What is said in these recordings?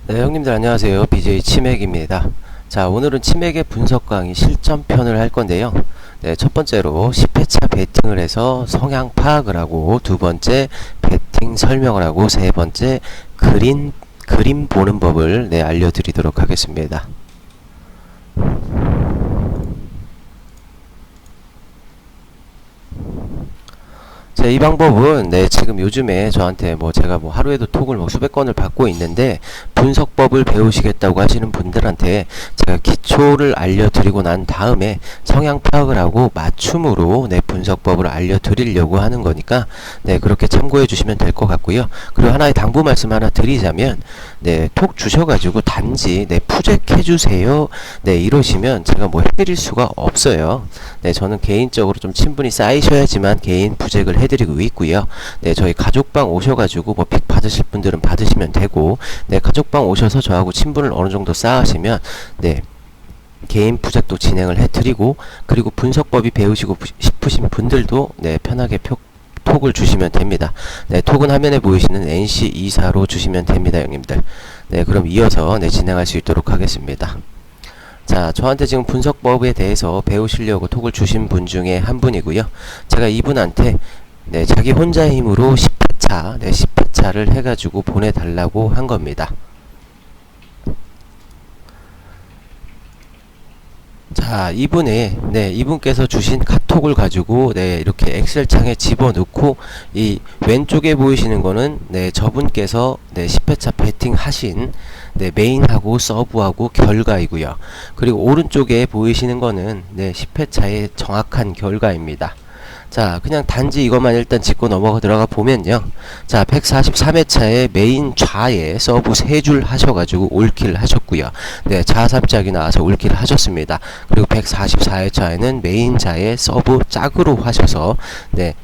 네, 형님들 안녕하세요. BJ 치맥입니다. 자, 오늘은 치맥의 분석 강의 실전편을 할 건데요. 네, 첫 번째로 10회차 배팅을 해서 성향 파악을 하고, 두 번째 배팅 설명을 하고, 세 번째 그림 보는 법을 알려드리도록 하겠습니다. 자, 이 방법은 지금 요즘에 저한테 제가 하루에도 톡을 수백 건을 받고 있는데, 분석법을 배우시겠다고 하시는 분들한테 제가 기초를 알려드리고 난 다음에 성향 파악을 하고 맞춤으로 분석법을 알려드리려고 하는 거니까 그렇게 참고해 주시면 될 것 같고요. 그리고 하나의 당부 말씀 하나 드리자면, 톡 주셔가지고 단지 푸잭해 주세요 이러시면 제가 해드릴 수가 없어요. 저는 개인적으로 좀 친분이 쌓이셔야지만 개인 푸잭을 해드리고 있고요. 저희 가족방 오셔가지고 픽 받으실 분들은 받으시면 되고, 가족방 오셔서 저하고 친분을 어느 정도 쌓으시면 개인 푸잭도 진행을 해드리고, 그리고 분석법이 배우시고 싶으신 분들도 편하게 톡을 주시면 됩니다. 톡은 화면에 보이시는 NC24로 주시면 됩니다, 형님들. 그럼 이어서 진행할 수 있도록 하겠습니다. 자, 저한테 지금 분석법에 대해서 배우시려고 톡을 주신 분 중에 한 분이고요. 제가 이분한테 자기 혼자의 힘으로 10회차를 해가지고 보내달라고 한 겁니다. 자, 이분께서 주신 카톡을 가지고 이렇게 엑셀 창에 집어넣고, 이 왼쪽에 보이시는 거는 저분께서 10회차 배팅 하신 메인하고 서브하고 결과이고요. 그리고 오른쪽에 보이시는 거는 10회차의 정확한 결과입니다. 자, 그냥 단지 이것만 일단 짚고 들어가 보면요. 자, 143회차에 메인 좌에 서브 3줄 하셔가지고 올킬 하셨고요. 좌 3짝이 나와서 올킬 하셨습니다. 그리고 144회차에는 메인 좌에 서브 짝으로 하셔서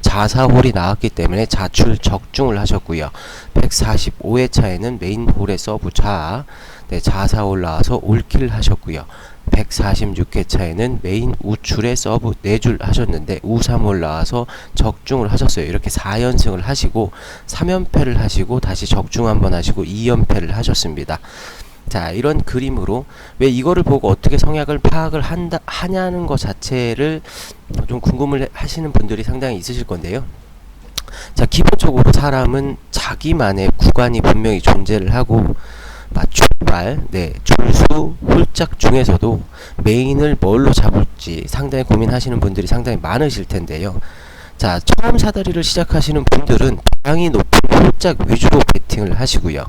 자사홀이 나왔기 때문에 자출 적중을 하셨고요. 145회차에는 메인 홀에 서브 좌 자사홀 나와서 올킬 하셨고요. 146회차에는 메인 우출에 서브 4줄 하셨는데 우3홀 나와서 적중을 하셨어요. 이렇게 4연승을 하시고 3연패를 하시고 다시 적중 한번 하시고 2연패를 하셨습니다. 자, 이런 그림으로 왜 이거를 보고 어떻게 성향을 파악을 하냐는 것 자체를 좀 궁금을 하시는 분들이 상당히 있으실 건데요. 자, 기본적으로 사람은 자기만의 구간이 분명히 존재를 하고, 출발, 줄수, 홀짝 중에서도 메인을 뭘로 잡을지 상당히 고민하시는 분들이 상당히 많으실 텐데요. 자, 처음 사다리를 시작하시는 분들은 방향이 높은 홀짝 위주로 배팅을 하시고요.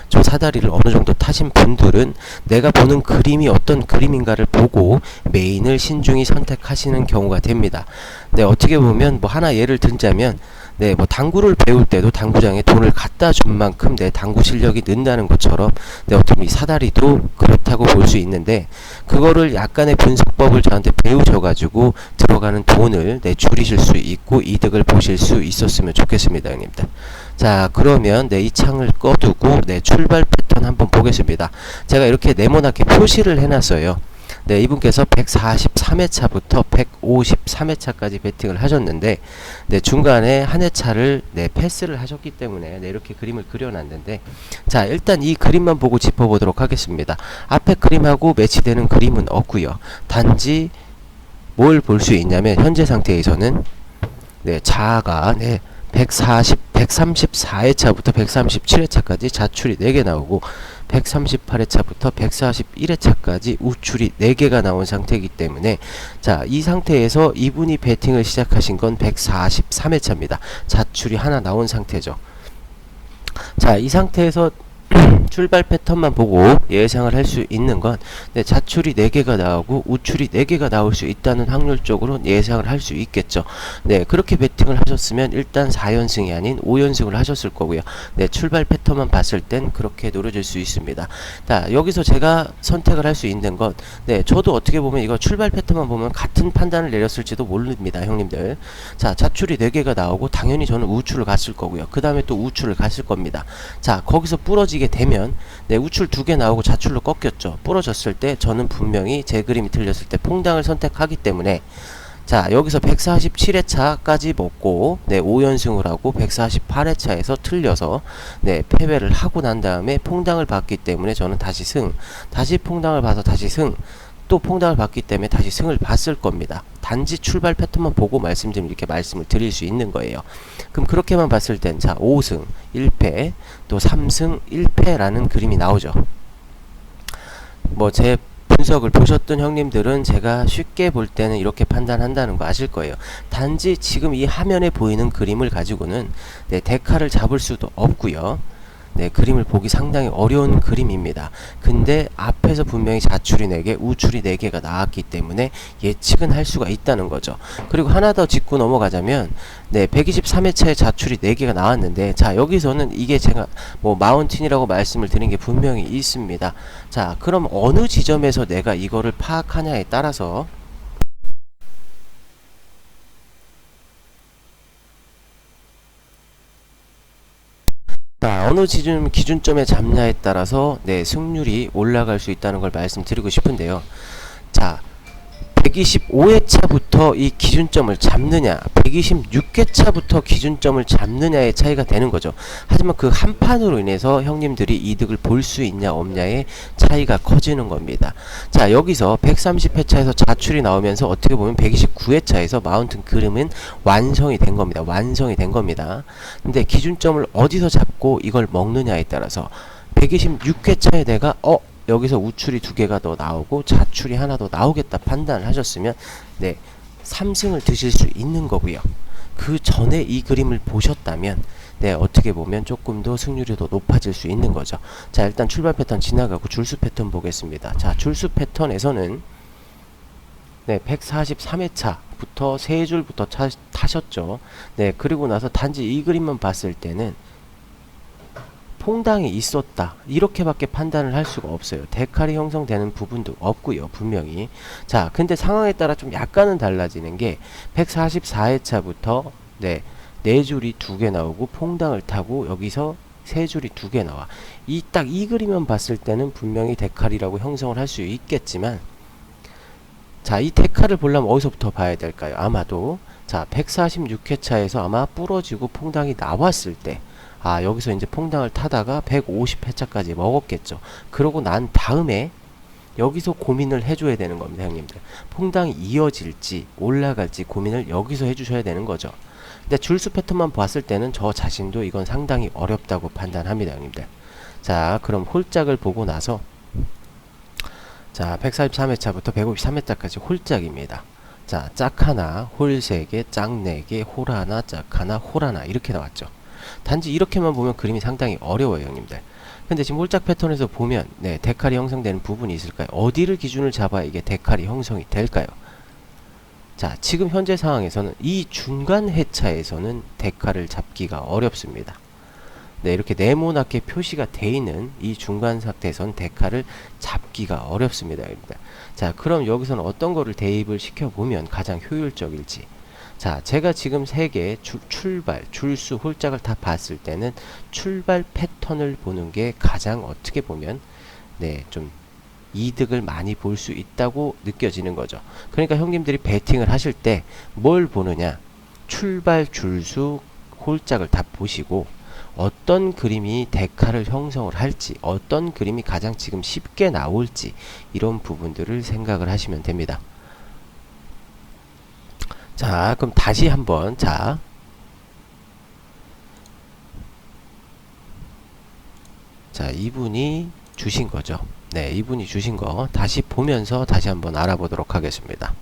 저 사다리를 어느 정도 타신 분들은 내가 보는 그림이 어떤 그림인가를 보고 메인을 신중히 선택하시는 경우가 됩니다. 어떻게 보면 하나 예를 들자면, 당구를 배울 때도 당구장에 돈을 갖다 준 만큼 내 당구 실력이 는다는 것처럼 어떻게 이 사다리도 그렇다고 볼 수 있는데, 그거를 약간의 분석법을 저한테 배우셔가지고 들어가는 돈을 줄이실 수 있고 이득을 보실 수 있었으면 좋겠습니다, 형님들. 자, 그러면 이 창을 꺼두고 출발 패턴 한번 보겠습니다. 제가 이렇게 네모나게 표시를 해놨어요. 이분께서 143회차부터 153회차까지 배팅을 하셨는데, 중간에 한 회차를 패스를 하셨기 때문에 이렇게 그림을 그려놨는데, 자, 일단 이 그림만 보고 짚어보도록 하겠습니다. 앞에 그림하고 매치되는 그림은 없고요. 단지 뭘 볼 수 있냐면, 현재 상태에서는 자아가 134회차부터 137회차까지 자출이 4개 나오고, 138회차부터 141회차까지 우출이 4개가 나온 상태이기 때문에, 자, 이 상태에서 이분이 배팅을 시작하신 건 143회차입니다. 자출이 하나 나온 상태죠. 자, 이 상태에서 출발 패턴만 보고 예상을 할 수 있는 건 자출이 4개가 나오고 우출이 4개가 나올 수 있다는 확률적으로 예상을 할 수 있겠죠. 그렇게 배팅을 하셨으면 일단 4연승이 아닌 5연승을 하셨을 거고요. 출발 패턴만 봤을 땐 그렇게 노려질 수 있습니다. 자, 여기서 제가 선택을 할 수 있는 건, 저도 어떻게 보면 이거 출발 패턴만 보면 같은 판단을 내렸을지도 모릅니다, 형님들. 자, 자출이 4개가 나오고 당연히 저는 우출을 갔을 거고요. 그 다음에 또 우출을 갔을 겁니다. 자, 거기서 부러지게 되면 우출 2개 나오고 자출로 꺾였죠. 부러졌을 때 저는 분명히 제 그림이 틀렸을 때 퐁당을 선택하기 때문에, 자, 여기서 147회차까지 먹고, 네, 5연승을 하고 148회차에서 틀려서, 네, 패배를 하고 난 다음에 퐁당을 받기 때문에 저는 다시 승, 다시 퐁당을 봐서 다시 승, 또 퐁당을 받기 때문에 다시 승을 봤을 겁니다. 단지 출발 패턴만 보고 말씀드리면 이렇게 말씀을 드릴 수 있는 거예요. 그럼 그렇게만 봤을 땐, 자, 5승 1패, 또 3승 1패라는 그림이 나오죠. 뭐, 제 분석을 보셨던 형님들은 제가 쉽게 볼 때는 이렇게 판단한다는 거 아실 거예요. 단지 지금 이 화면에 보이는 그림을 가지고는, 네, 데카를 잡을 수도 없고요. 네, 그림을 보기 상당히 어려운 그림입니다. 근데 앞에서 분명히 자출이 4개, 우출이 4개가 나왔기 때문에 예측은 할 수가 있다는 거죠. 그리고 하나 더 짚고 넘어가자면, 네, 123회차에 자출이 4개가 나왔는데, 자, 여기서는 이게 제가 뭐 마운틴이라고 말씀을 드린 게 분명히 있습니다. 자, 그럼 어느 지점에서 내가 이거를 파악하냐에 따라서, 자, 어느 기준점에 잡냐에 따라서, 네, 승률이 올라갈 수 있다는 걸 말씀드리고 싶은데요. 자, 125회차부터 이 기준점을 잡느냐, 126회차부터 기준점을 잡느냐의 차이가 되는 거죠. 하지만 그 한 판으로 인해서 형님들이 이득을 볼 수 있냐 없냐의 차이가 커지는 겁니다. 자, 여기서 130회차에서 자출이 나오면서 어떻게 보면 129회차에서 마운틴 그림은 완성이 된 겁니다. 완성이 된 겁니다. 근데 기준점을 어디서 잡고 이걸 먹느냐에 따라서 126회차에 내가 여기서 우출이 2개가 더 나오고 자출이 하나 더 나오겠다 판단을 하셨으면, 네, 3승을 드실 수 있는 거고요. 그 전에 이 그림을 보셨다면, 네, 어떻게 보면 조금 더 승률이 더 높아질 수 있는 거죠. 자, 일단 출발 패턴 지나가고 줄수 패턴 보겠습니다. 자, 줄수 패턴에서는, 네, 143회차부터 3줄부터 타셨죠. 네, 그리고 나서 단지 이 그림만 봤을 때는 퐁당이 있었다, 이렇게밖에 판단을 할 수가 없어요. 데칼이 형성되는 부분도 없고요, 분명히. 자, 근데 상황에 따라 좀 약간은 달라지는 게 144회차부터, 네, 4줄이 2개 나오고 퐁당을 타고 여기서 3줄이 2개 나와. 딱 이 그림만 봤을 때는 분명히 데칼이라고 형성을 할 수 있겠지만, 자, 이 데칼을 보려면 어디서부터 봐야 될까요? 아마도, 자, 146회차에서 아마 부러지고 퐁당이 나왔을 때, 여기서 이제 퐁당을 타다가 150회차까지 먹었겠죠. 그러고 난 다음에 여기서 고민을 해줘야 되는 겁니다, 형님들. 퐁당이 이어질지 올라갈지 고민을 여기서 해주셔야 되는 거죠. 근데 줄수 패턴만 봤을 때는 저 자신도 이건 상당히 어렵다고 판단합니다, 형님들. 자, 그럼 홀짝을 보고 나서, 자, 143회차부터 153회차까지 홀짝입니다. 자, 짝 하나, 홀 3개, 짝 4개, 홀 하나, 짝 하나, 홀 하나, 이렇게 나왔죠. 단지 이렇게만 보면 그림이 상당히 어려워요, 형님들. 근데 지금 홀짝 패턴에서 보면, 네, 데칼이 형성되는 부분이 있을까요? 어디를 기준을 잡아야 이게 데칼이 형성이 될까요? 자, 지금 현재 상황에서는 이 중간 회차에서는 데칼을 잡기가 어렵습니다. 네, 이렇게 네모나게 표시가 돼 있는 이 중간 상태에서는 데칼을 잡기가 어렵습니다, 형님들. 자, 그럼 여기서는 어떤 거를 대입을 시켜보면 가장 효율적일지. 자, 제가 지금 3개 출발, 줄수, 홀짝을 다 봤을 때는 출발 패턴을 보는 게 가장 어떻게 보면, 네, 좀 이득을 많이 볼 수 있다고 느껴지는 거죠. 그러니까 형님들이 배팅을 하실 때 뭘 보느냐, 출발, 줄수, 홀짝을 다 보시고 어떤 그림이 데칼을 형성을 할지, 어떤 그림이 가장 지금 쉽게 나올지, 이런 부분들을 생각을 하시면 됩니다. 자, 그럼 다시 한번, 자, 이분이 주신 거죠. 네, 이분이 주신 거 다시 보면서 다시 한번 알아보도록 하겠습니다.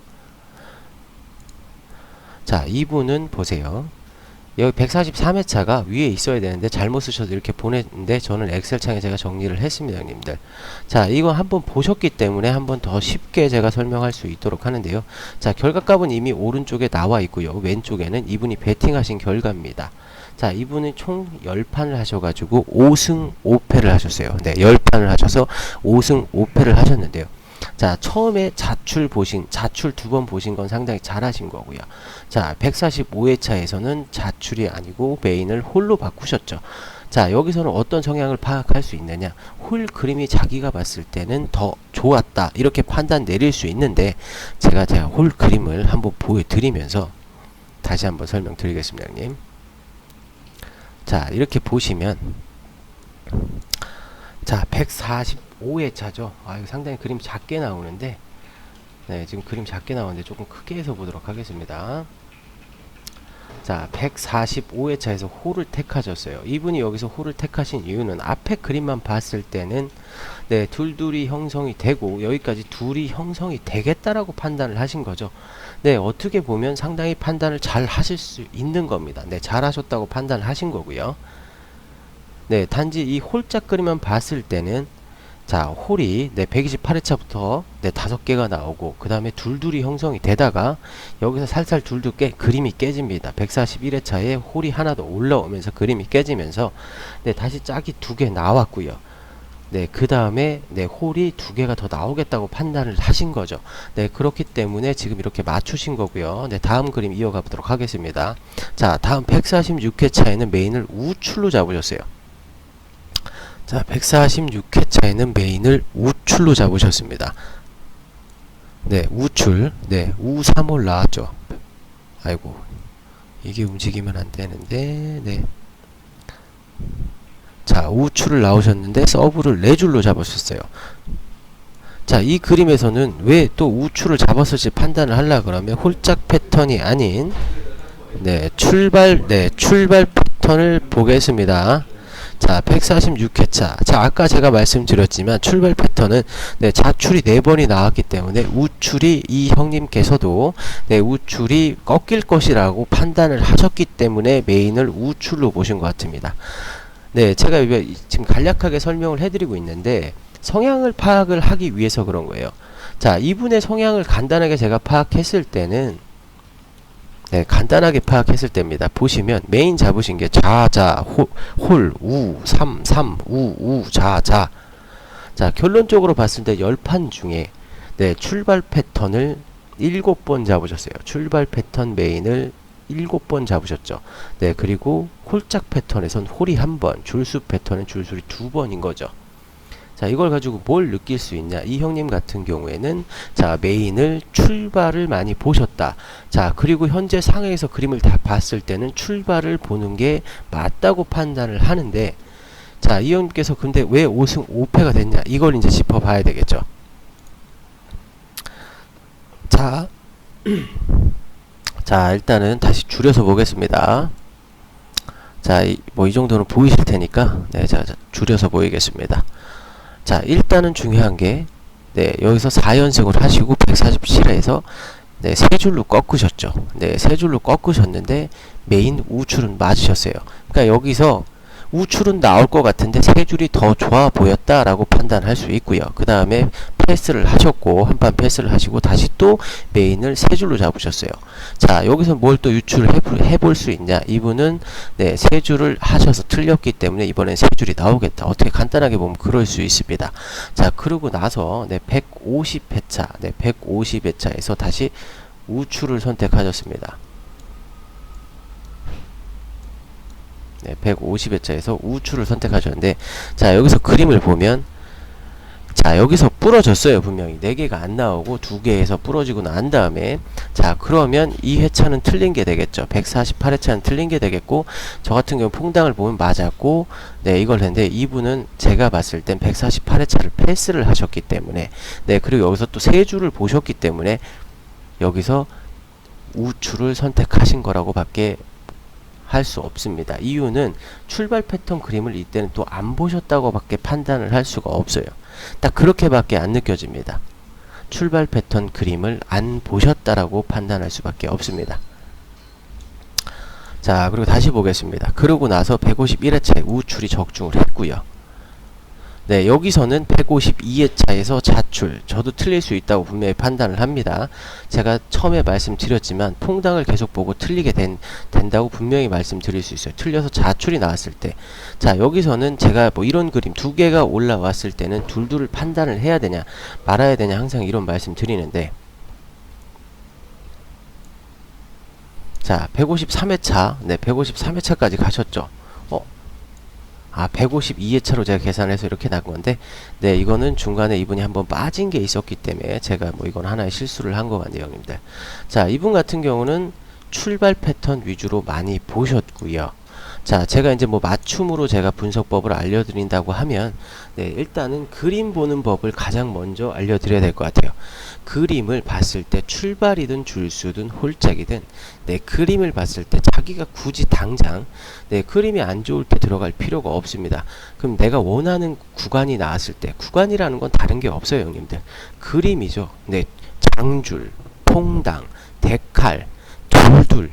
자, 이분은 보세요. 여기 143회차가 위에 있어야 되는데 잘못 쓰셔서 이렇게 보냈는데, 저는 엑셀창에 제가 정리를 했습니다, 형님들. 자, 이거 한번 보셨기 때문에 한번 더 쉽게 제가 설명할 수 있도록 하는데요. 자, 결과값은 이미 오른쪽에 나와 있고요. 왼쪽에는 이분이 베팅하신 결과입니다. 자, 이분은 총 10판을 하셔가지고 5승 5패를 하셨어요. 네, 10판을 하셔서 5승 5패를 하셨는데요. 자, 처음에 자출 2번 보신 건 상당히 잘하신 거고요. 자, 145회차에서는 자출이 아니고 메인을 홀로 바꾸셨죠. 자, 여기서는 어떤 성향을 파악할 수 있느냐? 홀 그림이 자기가 봤을 때는 더 좋았다, 이렇게 판단 내릴 수 있는데, 제가 홀 그림을 한번 보여드리면서 다시 한번 설명드리겠습니다, 형님. 자, 이렇게 보시면, 자, 145회차죠. 아, 이거 상당히 그림 작게 나오는데, 네, 지금 그림 작게 나오는데 조금 크게 해서 보도록 하겠습니다. 자, 145회차에서 홀을 택하셨어요. 이분이 여기서 홀을 택하신 이유는 앞에 그림만 봤을 때는 네, 둘이 형성이 되고 여기까지 둘이 형성이 되겠다라고 판단을 하신 거죠. 네, 어떻게 보면 상당히 판단을 잘 하실 수 있는 겁니다. 네, 잘 하셨다고 판단을 하신 거고요. 네, 단지 이 홀짝 그림만 봤을 때는 자, 홀이 네, 128회차부터 네, 5개가 나오고 그 다음에 둘이 형성이 되다가 여기서 살살 그림이 깨집니다. 141회차에 홀이 하나 더 올라오면서 그림이 깨지면서 네, 다시 짝이 2개 나왔고요. 네, 그 다음에 네, 홀이 2개가 더 나오겠다고 판단을 하신 거죠. 네, 그렇기 때문에 지금 이렇게 맞추신 거고요. 네, 다음 그림 이어가 보도록 하겠습니다. 자, 다음 146회차에는 메인을 우출로 잡으셨어요. 자, 146회차에는 메인을 우출로 잡으셨습니다. 네, 우출. 네, 우3홀 나왔죠. 아이고, 이게 움직이면 안 되는데, 네. 자, 우출을 나오셨는데, 서브를 4줄로 잡으셨어요. 자, 이 그림에서는 왜 또 우출을 잡았을지 판단을 하려 그러면 홀짝 패턴이 아닌, 네, 출발 패턴을 보겠습니다. 자, 146회차. 자, 아까 제가 말씀드렸지만 출발 패턴은 네, 자출이 4번이 나왔기 때문에 우출이 이 형님께서도 네, 우출이 꺾일 것이라고 판단을 하셨기 때문에 메인을 우출로 보신 것 같습니다. 네, 제가 지금 간략하게 설명을 해드리고 있는데 성향을 파악을 하기 위해서 그런 거예요. 자, 이분의 성향을 간단하게 제가 파악했을 때는 네, 간단하게 파악했을 때입니다. 보시면 메인 잡으신 게 자자, 홀, 우, 3, 우, 자자. 자, 결론적으로 봤을 때 10판 중에 네, 출발 패턴을 7번 잡으셨어요. 출발 패턴 메인을 7번 잡으셨죠. 네, 그리고 홀짝 패턴에선 홀이 1번, 줄수 패턴은 줄술이 2번인 거죠. 자, 이걸 가지고 뭘 느낄 수 있냐? 이 형님 같은 경우에는 자, 메인을 출발을 많이 보셨다. 자, 그리고 현재 상황에서 그림을 다 봤을 때는 출발을 보는 게 맞다고 판단을 하는데, 자, 이 형님께서 근데 왜 5승 5패가 됐냐? 이걸 이제 짚어봐야 되겠죠. 자, 자, 일단은 다시 줄여서 보겠습니다. 자, 뭐 이 정도는 보이실 테니까 네, 자, 줄여서 보이겠습니다. 자, 일단은 중요한 게 네, 여기서 4연승을 하시고 147회에서 네, 3줄로 꺾으셨죠. 네, 3줄로 꺾으셨는데 메인 우출은 맞으셨어요. 그러니까 여기서 우출은 나올 것 같은데 3줄이 더 좋아 보였다라고 판단할 수 있고요. 그 다음에 패스를 하셨고 한판 패스를 하시고 다시 또 메인을 3줄로 잡으셨어요. 자, 여기서 뭘 또 유출을 해볼 수 있냐? 이분은 네, 3줄을 하셔서 틀렸기 때문에 이번엔 3줄이 나오겠다. 어떻게 간단하게 보면 그럴 수 있습니다. 자, 그러고 나서 네, 150회차 네, 150회차에서 다시 우출을 선택하셨습니다. 네, 150회차에서 우출을 선택하셨는데, 자, 여기서 그림을 보면, 자, 여기서 부러졌어요. 분명히 4개가 안 나오고 2개에서 부러지고 난 다음에, 자, 그러면 이 회차는 틀린 게 되겠죠. 148회차는 틀린 게 되겠고, 저 같은 경우 퐁당을 보면 맞았고, 네, 이걸 했는데 이분은 제가 봤을 땐 148회차를 패스를 하셨기 때문에, 네, 그리고 여기서 또 3줄을 보셨기 때문에 여기서 우출을 선택하신 거라고 밖에 할 수 없습니다. 이유는 출발 패턴 그림을 이때는 또 안 보셨다고 밖에 판단을 할 수가 없어요. 딱 그렇게밖에 안 느껴집니다. 출발 패턴 그림을 안 보셨다라고 판단할 수밖에 없습니다. 자, 그리고 다시 보겠습니다. 그러고 나서 151회차에 우출이 적중을 했고요. 네, 여기서는 152회차에서 자출, 저도 틀릴 수 있다고 분명히 판단을 합니다. 제가 처음에 말씀드렸지만 퐁당을 계속 보고 틀리게 된다고 분명히 말씀드릴 수 있어요. 틀려서 자출이 나왔을 때, 자, 여기서는 제가 뭐 이런 그림 2개가 올라왔을 때는 둘을 판단을 해야 되냐 말아야 되냐 항상 이런 말씀 드리는데, 자, 153회차 네, 153회차까지 가셨죠. 152회차로 제가 계산해서 이렇게 난 건데, 네, 이거는 중간에 이분이 한번 빠진 게 있었기 때문에 제가 뭐 이건 하나의 실수를 한 것 같네요, 형님들. 자, 이분 같은 경우는 출발 패턴 위주로 많이 보셨고요. 자, 제가 이제 뭐 맞춤으로 제가 분석법을 알려드린다고 하면, 네, 일단은 그림 보는 법을 가장 먼저 알려드려야 될 것 같아요. 그림을 봤을 때 출발이든 줄수든 홀짝이든, 네, 그림을 봤을 때 자기가 굳이 당장, 네, 그림이 안 좋을 때 들어갈 필요가 없습니다. 그럼 내가 원하는 구간이 나왔을 때, 구간이라는 건 다른 게 없어요, 형님들. 그림이죠. 네, 장줄, 퐁당, 데칼, 돌둘.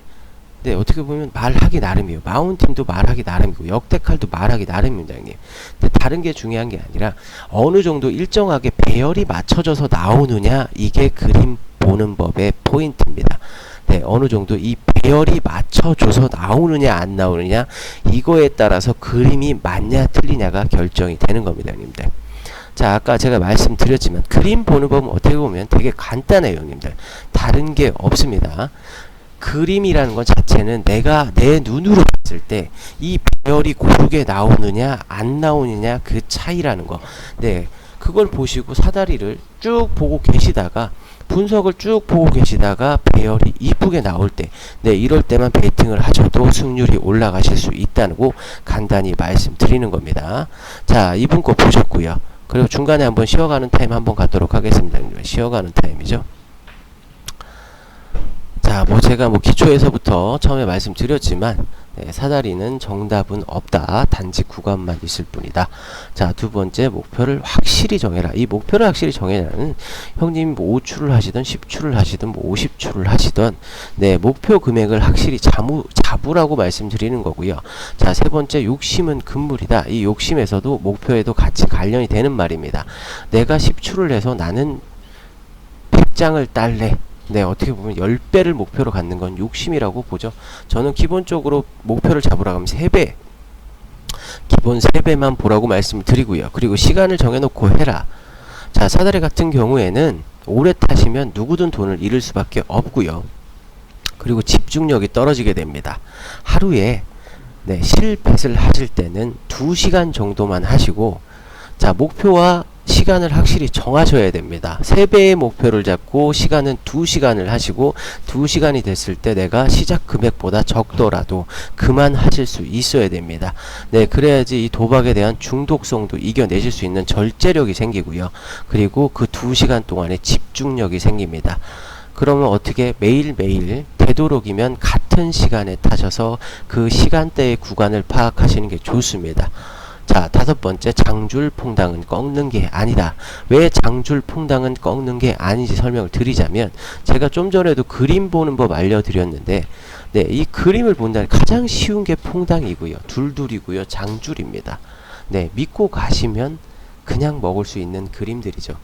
네, 어떻게 보면 말하기 나름이에요. 마운틴도 말하기 나름이고 역대칼도 말하기 나름입니다, 형님. 근데 다른 게 중요한 게 아니라 어느 정도 일정하게 배열이 맞춰져서 나오느냐, 이게 그림 보는 법의 포인트입니다. 네, 어느 정도 이 배열이 맞춰줘서 나오느냐 안 나오느냐, 이거에 따라서 그림이 맞냐 틀리냐가 결정이 되는 겁니다, 형님들. 자, 아까 제가 말씀드렸지만 그림 보는 법은 어떻게 보면 되게 간단해요, 형님들. 다른 게 없습니다. 그림이라는 것 자체는 내가 내 눈으로 봤을 때 이 배열이 고르게 나오느냐 안 나오느냐 그 차이라는 거. 네, 그걸 보시고 사다리를 쭉 보고 계시다가 분석을 쭉 보고 계시다가 배열이 이쁘게 나올 때, 네, 이럴 때만 베이팅을 하셔도 승률이 올라가실 수 있다고 간단히 말씀드리는 겁니다. 자, 이분 거 보셨고요. 그리고 중간에 한번 쉬어가는 타임 한번 갖도록 하겠습니다. 쉬어가는 타임이죠. 자, 뭐 제가 뭐 기초에서부터 처음에 말씀드렸지만, 네, 사다리는 정답은 없다. 단지 구간만 있을 뿐이다. 자, 두 번째, 목표를 확실히 정해라. 이 목표를 확실히 정해라는, 형님 뭐 5추를 하시든 10추를 하시든 뭐 50추를 하시든, 네, 목표 금액을 확실히 잡으라고 말씀드리는 거고요. 자, 세 번째, 욕심은 금물이다. 이 욕심에서도 목표에도 같이 관련이 되는 말입니다. 내가 10추를 해서 나는 100장을 딸래. 네, 어떻게 보면 10배를 목표로 갖는 건 욕심이라고 보죠. 저는 기본적으로 목표를 잡으라고 하면 3배, 기본 3배만 보라고 말씀을 드리고요. 그리고 시간을 정해놓고 해라. 자, 사다리 같은 경우에는 오래 타시면 누구든 돈을 잃을 수밖에 없고요. 그리고 집중력이 떨어지게 됩니다. 하루에, 네, 실뱃을 하실 때는 2시간 정도만 하시고, 자, 목표와 시간을 확실히 정하셔야 됩니다. 3배의 목표를 잡고 시간은 2시간을 하시고, 2시간이 됐을 때 내가 시작 금액보다 적더라도 그만하실 수 있어야 됩니다. 네, 그래야지 이 도박에 대한 중독성도 이겨내실 수 있는 절제력이 생기고요. 그리고 그 2시간 동안에 집중력이 생깁니다. 그러면 어떻게 매일매일 되도록이면 같은 시간에 타셔서 그 시간대의 구간을 파악하시는 게 좋습니다. 자, 다섯 번째, 장줄 퐁당은 꺾는 게 아니다. 왜 장줄 퐁당은 꺾는 게 아닌지 설명을 드리자면, 제가 좀 전에도 그림 보는 법 알려드렸는데, 네, 이 그림을 본다는 가장 쉬운 게 퐁당이고요, 둘둘이고요, 장줄입니다. 네, 믿고 가시면 그냥 먹을 수 있는 그림들이죠.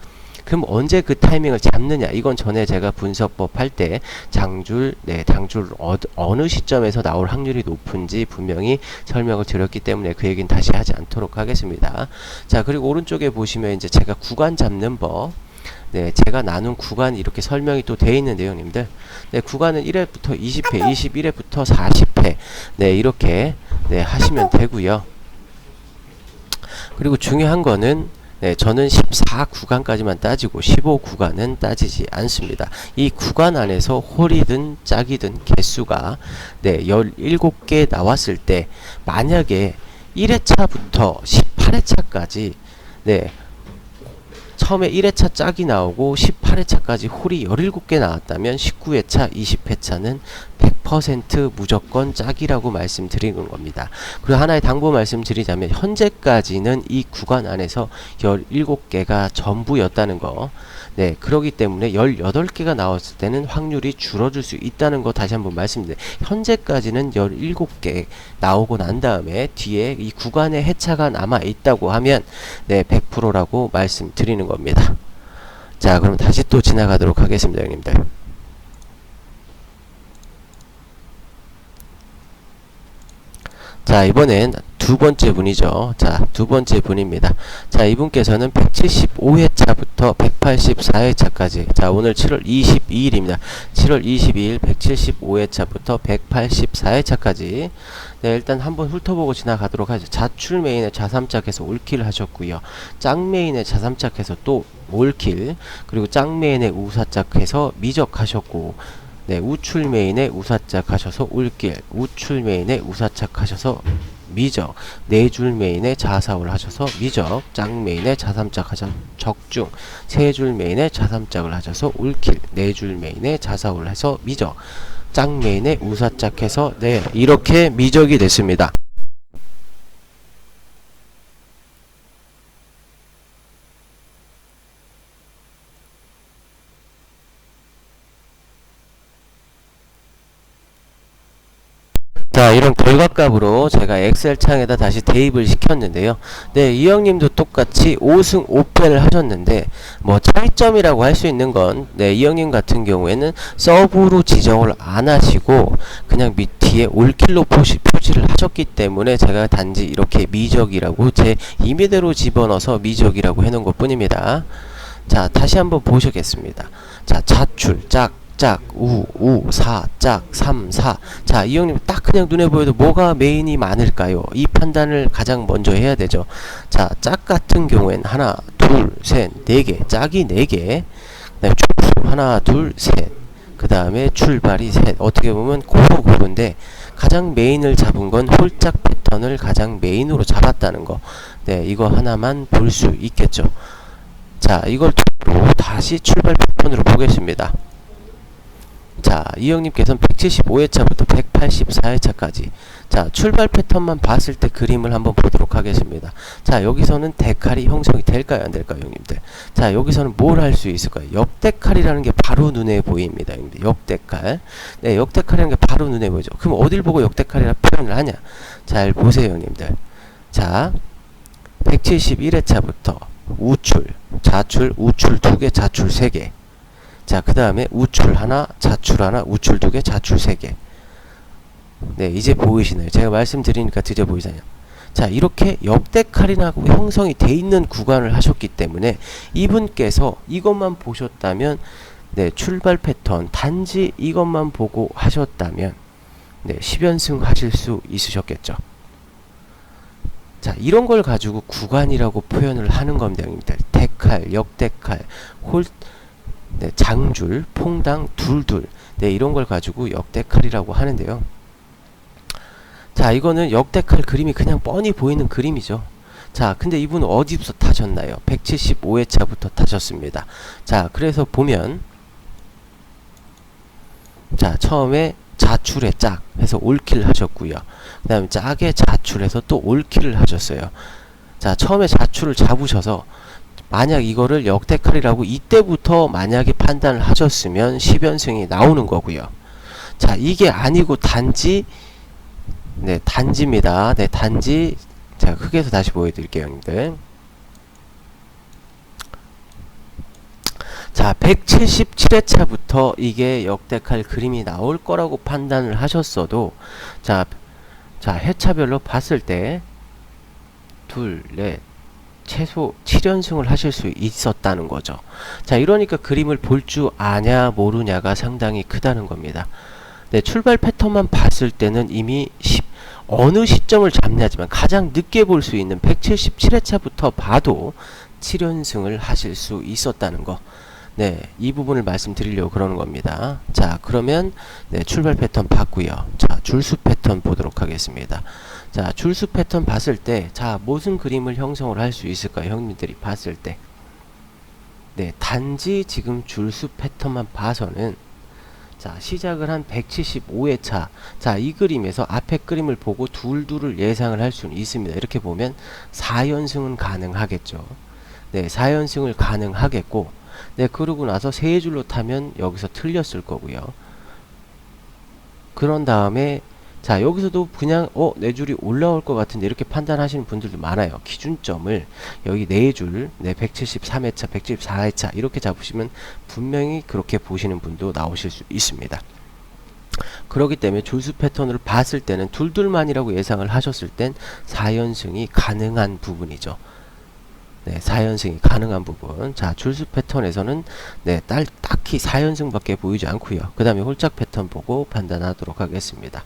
그럼 언제 그 타이밍을 잡느냐, 이건 전에 제가 분석법 할 때 장줄, 네, 장줄 어느 시점에서 나올 확률이 높은지 분명히 설명을 드렸기 때문에 그 얘기는 다시 하지 않도록 하겠습니다. 자, 그리고 오른쪽에 보시면 이제 제가 구간 잡는 법, 네, 제가 나눈 구간이 이렇게 설명이 또 되어 있는데요, 형님들. 네, 구간은 1회부터 20회, 21회부터 40회, 네, 이렇게, 네, 하시면 되고요. 그리고 중요한 거는, 네, 저는 14구간까지만 따지고 15구간은 따지지 않습니다. 이 구간 안에서 홀이든 짝이든 개수가, 네, 17개 나왔을 때 만약에 1회차부터 18회차까지, 네, 처음에 1회차 짝이 나오고 18회차까지 홀이 17개 나왔다면 19회차, 20회차는 100% 무조건 짝이라고 말씀드리는 겁니다. 그리고 하나의 당부 말씀드리자면, 현재까지는 이 구간 안에서 17개가 전부였다는 거. 네, 그러기 때문에 18개가 나왔을 때는 확률이 줄어들 수 있다는 거 다시 한번 말씀드려요. 현재까지는 17개 나오고 난 다음에 뒤에 이 구간에 해차가 남아 있다고 하면, 네, 100%라고 말씀드리는 겁니다. 자, 그럼 다시 또 지나가도록 하겠습니다, 형님들. 자, 이번엔 두 번째 분이죠. 자, 두 번째 분입니다. 자, 이분께서는 175회차부터 184회차까지. 자, 오늘 7월 22일입니다. 7월 22일 175회차부터 184회차까지. 네, 일단 한번 훑어보고 지나가도록 하죠. 자출 메인에 자삼짝해서 올킬 하셨고요. 짝 메인에 자삼짝해서 또 올킬, 그리고 짝 메인에 우사짝해서 미적하셨고, 네, 우출 메인에 우사짝 하셔서 올길, 우출 메인에 우사짝 하셔서 미적, 네줄 메인에 자사올 하셔서 미적, 짝 메인에 자삼짝 하셔서 적중, 세 줄 메인에 자삼짝을 하셔서 올킬, 네 줄 메인에 자사올 해서 미적, 짝 메인에 우사짝 해서 네, 이렇게 미적이 됐습니다. 자, 이런 결과값으로 제가 엑셀 창에다 다시 대입을 시켰는데요. 네, 이 형님도 똑같이 5승 5패를 하셨는데, 뭐 차이점이라고 할 수 있는 건, 네, 이 형님 같은 경우에는 서브로 지정을 안 하시고 그냥 밑 뒤에 올킬로 표시를 하셨기 때문에 제가 단지 이렇게 미적이라고 제 임의대로 집어넣어서 미적이라고 해놓은 것 뿐입니다. 자, 다시 한번 보시겠습니다. 자, 자출, 짝, 사, 짝, 3, 4. 자, 이 형님 딱 그냥 눈에 보여도 뭐가 메인이 많을까요? 이 판단을 가장 먼저 해야 되죠. 자, 짝 같은 경우엔 하나, 둘, 셋, 네 개, 짝이 네 개. 그다음에 출수 하나, 둘, 셋. 그 다음에 출발이 셋. 어떻게 보면 고루고루인데 가장 메인을 잡은 건 홀짝 패턴을 가장 메인으로 잡았다는 거. 네, 이거 하나만 볼 수 있겠죠. 자, 이걸 토대로 다시 출발 패턴으로 보겠습니다. 자, 이 형님께서는 175회차부터 184회차까지. 자, 출발 패턴만 봤을 때 그림을 한번 보도록 하겠습니다. 자, 여기서는 데칼이 형성이 될까요, 안 될까요, 형님들? 자, 여기서는 뭘 할 수 있을까요? 역데칼이라는 게 바로 눈에 보입니다, 형님들. 역데칼. 네, 역데칼이라는 게 바로 눈에 보이죠. 그럼 어딜 보고 역데칼이라 표현을 하냐? 잘 보세요, 형님들. 자, 171회차부터 우출, 자출, 우출 2개, 자출 3개. 자, 그 다음에 우출 하나, 자출 하나, 우출 2개, 자출 3개. 네, 이제 보이시나요? 제가 말씀드리니까 드디어 보이잖아요. 자, 이렇게 역데칼이라고 형성이 돼 있는 구간을 하셨기 때문에 이분께서 이것만 보셨다면, 네, 출발 패턴 단지 이것만 보고 하셨다면, 네, 10연승 하실 수 있으셨겠죠. 자, 이런 걸 가지고 구간이라고 표현을 하는 겁니다, 형님들. 데칼, 역데칼, 네, 장줄, 퐁당, 둘둘. 네, 이런 걸 가지고 역데칼이라고 하는데요. 자, 이거는 역데칼 그림이 그냥 뻔히 보이는 그림이죠. 자, 근데 이분은 어디부터 타셨나요? 175회차부터 타셨습니다. 자, 그래서 보면, 자, 처음에 자출에 짝 해서 올킬 하셨고요. 그 다음에 짝에 자출해서 또 올킬을 하셨어요. 자, 처음에 자출을 잡으셔서 만약 이거를 역데칼이라고 이때부터 만약에 판단을 하셨으면 10연승이 나오는 거고요. 자, 이게 아니고 단지, 네, 단지입니다. 네, 단지. 자, 크게 해서 다시 보여드릴게요, 형님들. 자, 177회차부터 이게 역데칼 그림이 나올 거라고 판단을 하셨어도, 자, 회차별로 봤을 때 둘, 넷, 최소 7연승을 하실 수 있었다는 거죠. 자, 이러니까 그림을 볼 줄 아냐 모르냐가 상당히 크다는 겁니다. 네, 출발 패턴만 봤을 때는 이미 어느 시점을 잡냐지만 가장 늦게 볼 수 있는 177회차부터 봐도 7연승을 하실 수 있었다는 거. 네, 이 부분을 말씀드리려고 그러는 겁니다. 자, 그러면 네, 출발 패턴 봤고요. 자, 줄수 패턴 보도록 하겠습니다. 자, 줄수 패턴 봤을 때, 자, 무슨 그림을 형성을 할 수 있을까요? 형님들이 봤을 때. 네, 단지 지금 줄수 패턴만 봐서는, 자, 시작을 한 175회차. 자, 이 그림에서 앞에 그림을 보고 둘둘을 예상을 할 수는 있습니다. 이렇게 보면 4연승은 가능하겠죠. 네, 4연승을 가능하겠고, 네, 그러고 나서 세 줄로 타면 여기서 틀렸을 거고요. 그런 다음에, 자, 여기서도 그냥 네 줄이 올라올 것 같은데 이렇게 판단하시는 분들도 많아요. 기준점을 여기 네 줄, 네, 173회차, 174회차 이렇게 잡으시면 분명히 그렇게 보시는 분도 나오실 수 있습니다. 그렇기 때문에 줄수 패턴을 봤을 때는 둘둘만이라고 예상을 하셨을 땐 4연승이 가능한 부분이죠. 네, 4연승이 가능한 부분. 자, 줄수 패턴에서는 딱히 4연승밖에 보이지 않고요. 그 다음에 홀짝 패턴 보고 판단하도록 하겠습니다.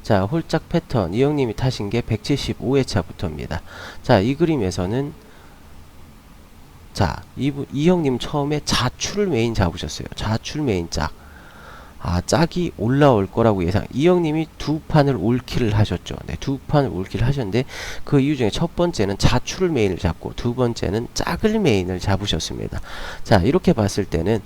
자, 홀짝 패턴 이 형님이 타신 게 175회차부터입니다. 자, 이 그림에서는 자, 이 형님 처음에 자출을 메인 잡으셨어요. 자출 메인 짝. 짝이 올라올 거라고 예상. 이 형님이 두 판을 올킬을 하셨죠. 네, 두 판을 올킬을 하셨는데 그 이유 중에 첫 번째는 자출을 메인을 잡고 두 번째는 짝을 메인을 잡으셨습니다. 자, 이렇게 봤을 때는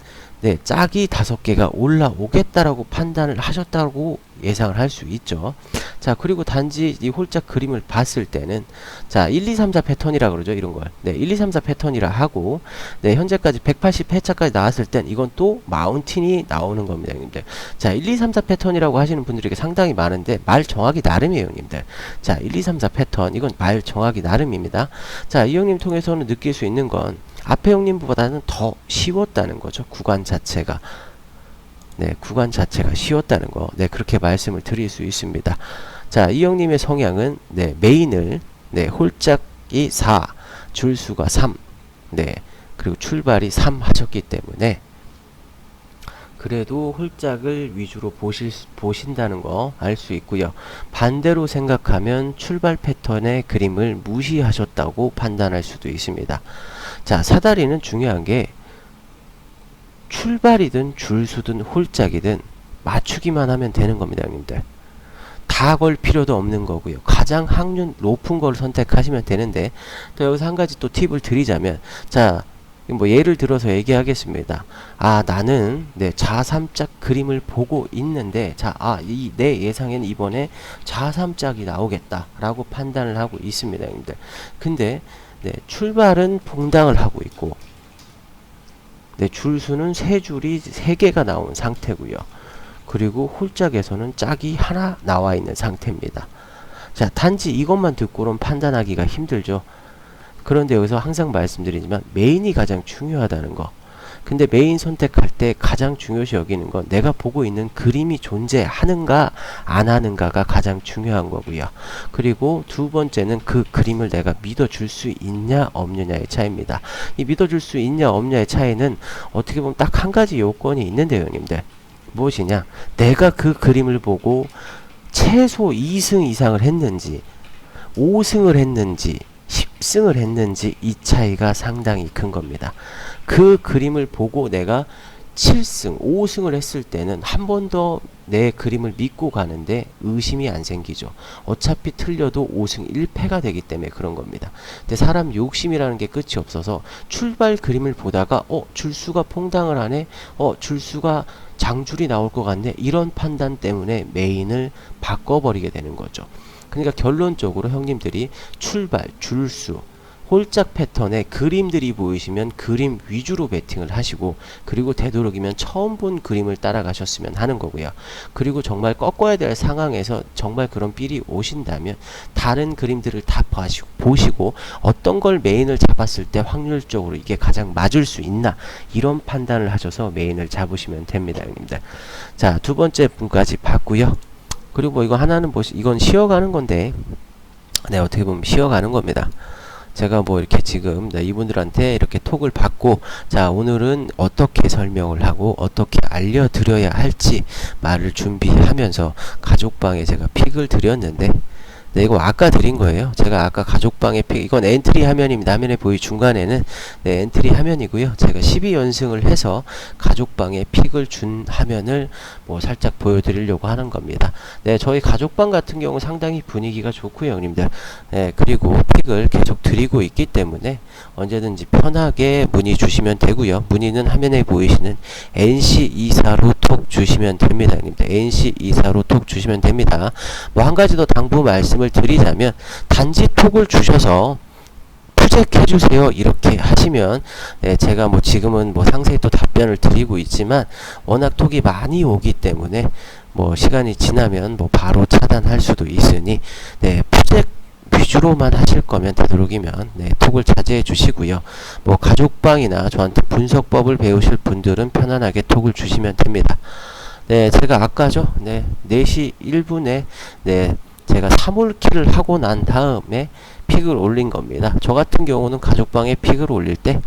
짝이 5개가 올라오겠다라고 판단을 하셨다고 예상을 할 수 있죠. 자, 그리고 단지 이 홀짝 그림을 봤을 때는 자, 1, 2, 3, 4 패턴이라 그러죠. 이런 걸. 1, 2, 3, 4 패턴이라 하고 현재까지 180회차까지 나왔을 땐 이건 또 마운틴이 나오는 겁니다, 형님들. 자, 1, 2, 3, 4 패턴이라고 하시는 분들이 상당히 많은데 말 정하기 나름이에요, 형님들. 자, 1, 2, 3, 4 패턴 이건 말 정하기 나름입니다. 자, 이 형님 통해서는 느낄 수 있는 건 앞에 형님보다는 더 쉬웠다는 거죠. 구간 자체가. 구간 자체가 쉬웠다는 거. 그렇게 말씀을 드릴 수 있습니다. 자, 이 형님의 성향은 메인을 홀짝이 4, 줄수가 3. 그리고 출발이 3 하셨기 때문에 그래도 홀짝을 위주로 보신다는 거 알 수 있고요. 반대로 생각하면 출발 패턴의 그림을 무시하셨다고 판단할 수도 있습니다. 자, 사다리는 중요한 게 출발이든 줄수든 홀짝이든 맞추기만 하면 되는 겁니다, 형님들. 다 걸 필요도 없는 거고요. 가장 확률 높은 걸 선택하시면 되는데 또 여기서 한 가지 또 팁을 드리자면 자, 뭐 예를 들어서 얘기하겠습니다. 나는 자3짝 그림을 보고 있는데 내 예상에는 이번에 자3짝이 나오겠다 라고 판단을 하고 있습니다, 형님들. 근데 출발은 퐁당을 하고 있고 줄수는 3줄이 3개가 나온 상태고요. 그리고 홀짝에서는 짝이 하나 나와 있는 상태입니다. 자, 단지 이것만 듣고는 판단하기가 힘들죠. 그런데 여기서 항상 말씀드리지만 메인이 가장 중요하다는 거. 근데 메인 선택할 때 가장 중요시 여기는 건 내가 보고 있는 그림이 존재하는가 안 하는가가 가장 중요한 거고요. 그리고 두 번째는 그 그림을 내가 믿어줄 수 있냐 없느냐의 차이입니다. 이 믿어줄 수 있냐 없냐의 차이는 어떻게 보면 딱 한 가지 요건이 있는데요, 형님들. 무엇이냐? 내가 그 그림을 보고 최소 2승 이상을 했는지 5승을 했는지 10승을 했는지 이 차이가 상당히 큰 겁니다. 그 그림을 보고 내가 7승, 5승을 했을 때는 한 번 더 내 그림을 믿고 가는데 의심이 안 생기죠. 어차피 틀려도 5승 1패가 되기 때문에 그런 겁니다. 근데 사람 욕심이라는 게 끝이 없어서 출발 그림을 보다가 줄수가 퐁당을 하네, 줄수가 장줄이 나올 것 같네, 이런 판단 때문에 메인을 바꿔버리게 되는 거죠. 그러니까 결론적으로 형님들이 출발, 줄수, 홀짝 패턴에 그림들이 보이시면 그림 위주로 베팅을 하시고 그리고 되도록이면 처음 본 그림을 따라가셨으면 하는 거고요. 그리고 정말 꺾어야 될 상황에서 정말 그런 삘이 오신다면 다른 그림들을 다 보시고 어떤 걸 메인을 잡았을 때 확률적으로 이게 가장 맞을 수 있나 이런 판단을 하셔서 메인을 잡으시면 됩니다, 형님들. 자, 두 번째 분까지 봤고요. 그리고 뭐 이거 하나는 이건 쉬어가는 건데 어떻게 보면 쉬어가는 겁니다. 제가 뭐 이렇게 지금 이분들한테 이렇게 톡을 받고 자, 오늘은 어떻게 설명을 하고 어떻게 알려드려야 할지 말을 준비하면서 가족방에 제가 픽을 드렸는데 이거 아까 드린 거예요. 제가 아까 가족방에 픽, 이건 엔트리 화면입니다. 화면에 보이 중간에는 엔트리 화면이고요. 제가 12연승을 해서 가족방에 픽을 준 화면을 뭐 살짝 보여드리려고 하는 겁니다. 저희 가족방 같은 경우 상당히 분위기가 좋고요, 형님들. 그리고 픽을 계속 드리고 있기 때문에 언제든지 편하게 문의 주시면 되고요. 문의는 화면에 보이시는 NC24로 톡 주시면 됩니다, 형님들. NC24로 톡 주시면 됩니다. 뭐 한 가지 더 당부 말씀을 드리자면 단지 톡을 주셔서 푸잭해주세요 이렇게 하시면 제가 뭐 지금은 뭐 상세히 또 답변을 드리고 있지만 워낙 톡이 많이 오기 때문에 뭐 시간이 지나면 뭐 바로 차단할 수도 있으니 푸잭 위주로만 하실 거면 되도록이면 톡을 자제해 주시고요. 뭐 가족방이나 저한테 분석법을 배우실 분들은 편안하게 톡을 주시면 됩니다. 네, 제가 아까죠. 네, 4시 1분에 네, 제가 3홀킬을 하고 난 다음에 픽을 올린 겁니다. 저 같은 경우는 가족방에 픽을 올릴 때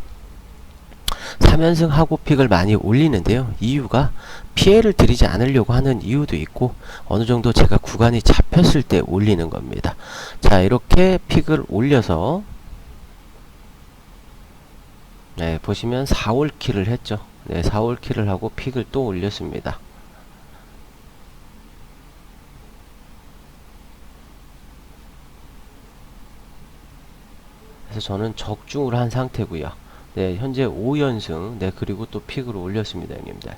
3연승 하고 픽을 많이 올리는데요. 이유가 피해를 드리지 않으려고 하는 이유도 있고 어느 정도 제가 구간이 잡혔을 때 올리는 겁니다. 자, 이렇게 픽을 올려서 네, 보시면 4홀킬을 했죠. 네, 4홀킬을 하고 픽을 또 올렸습니다. 그래서 저는 적중을 한 상태고요. 네, 현재 5연승, 네, 그리고 또 픽으로 올렸습니다, 형님들.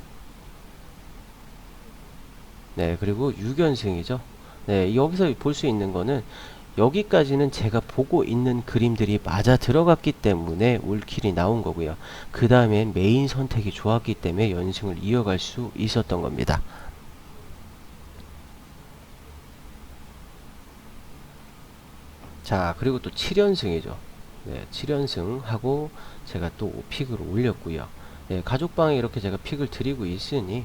네, 그리고 6연승이죠. 네, 여기서 볼 수 있는 거는 여기까지는 제가 보고 있는 그림들이 맞아 들어갔기 때문에 올킬이 나온 거고요. 그 다음엔 메인 선택이 좋았기 때문에 연승을 이어갈 수 있었던 겁니다. 자, 그리고 또 7연승이죠. 네, 7연승 하고 제가 또 픽을 올렸고요. 네, 가족방에 이렇게 제가 픽을 드리고 있으니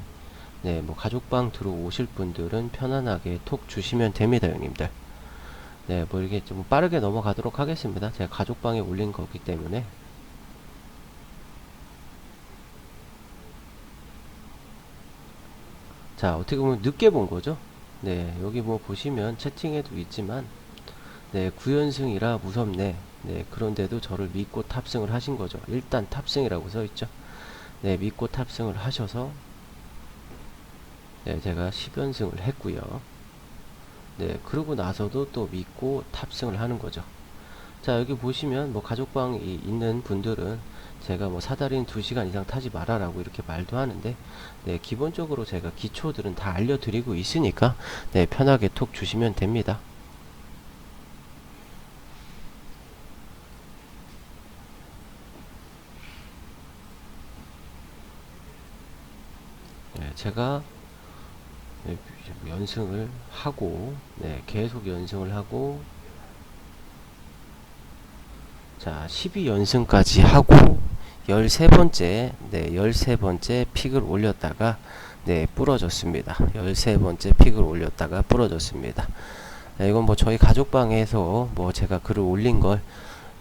네, 뭐 가족방 들어오실 분들은 편안하게 톡 주시면 됩니다, 형님들. 네, 뭐 이게 좀 빠르게 넘어가도록 하겠습니다. 제가 가족방에 올린 거기 때문에. 자, 어떻게 보면 늦게 본 거죠. 네, 여기 뭐 보시면 채팅에도 있지만 네, 9연승이라 무섭네. 네, 그런데도 저를 믿고 탑승을 하신 거죠. 일단 탑승이라고 써 있죠. 네, 믿고 탑승을 하셔서 네, 제가 10연승을 했고요. 네, 그러고 나서도 또 믿고 탑승을 하는 거죠. 자, 여기 보시면 뭐 가족방이 있는 분들은 제가 뭐 사다리는 2시간 이상 타지 말아라고 이렇게 말도 하는데 네, 기본적으로 제가 기초들은 다 알려드리고 있으니까 네, 편하게 톡 주시면 됩니다. 네, 제가 네, 연승을 하고 네, 계속 연승을 하고 자, 12연승까지 하고 13번째 네, 13번째 픽을 올렸다가 네, 부러졌습니다. 13번째 픽을 올렸다가 부러졌습니다. 네, 이건 뭐 저희 가족방에서 뭐 제가 글을 올린 걸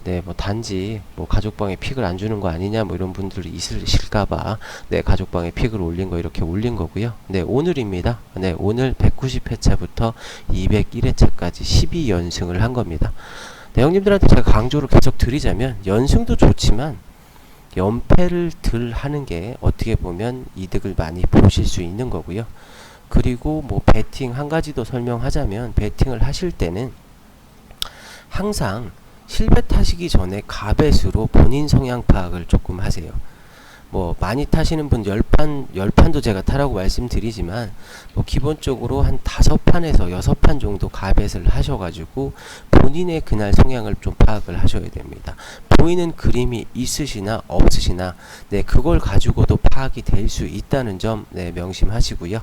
네, 뭐 단지 뭐 가족방에 픽을 안 주는 거 아니냐 뭐 이런 분들이 있으실까봐 네, 가족방에 픽을 올린 거 이렇게 올린 거고요. 네, 오늘입니다. 네, 오늘 190회차부터 201회차까지 12연승을 한 겁니다. 네, 형님들한테 제가 강조를 계속 드리자면 연승도 좋지만 연패를 덜 하는 게 어떻게 보면 이득을 많이 보실 수 있는 거고요. 그리고 뭐 배팅 한 가지 더 설명하자면 배팅을 하실 때는 항상 실bet 타시기 전에 가벳으로 본인 성향 파악을 조금 하세요. 뭐 많이 타시는 분 10판도 제가 타라고 말씀드리지만 뭐 기본적으로 한 5판에서 6판 정도 가벳을 하셔가지고 본인의 그날 성향을 좀 파악을 하셔야 됩니다. 보이는 그림이 있으시나 없으시나 네, 그걸 가지고도 파악이 될 수 있다는 점 네, 명심하시고요.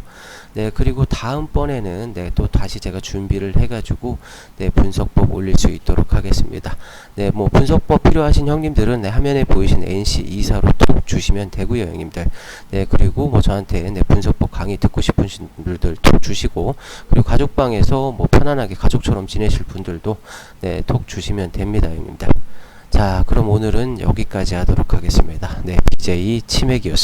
네, 그리고 다음번에는 네, 또 다시 제가 준비를 해가지고 네, 분석법 올릴 수 있도록 하겠습니다. 네, 뭐 분석법 필요하신 형님들은 네, 화면에 보이신 NC24로 톡 주시면 되고요, 형님들. 네, 그리고 뭐 저한테 네, 분석법 강의 듣고 싶은 분들 톡 주시고, 그리고 가족방에서 뭐 편안하게 가족처럼 지내실 분들도 네, 톡 주시면 됩니다, 형님들. 자, 그럼 오늘은 여기까지 하도록 하겠습니다. 네, BJ 치맥이었습니다.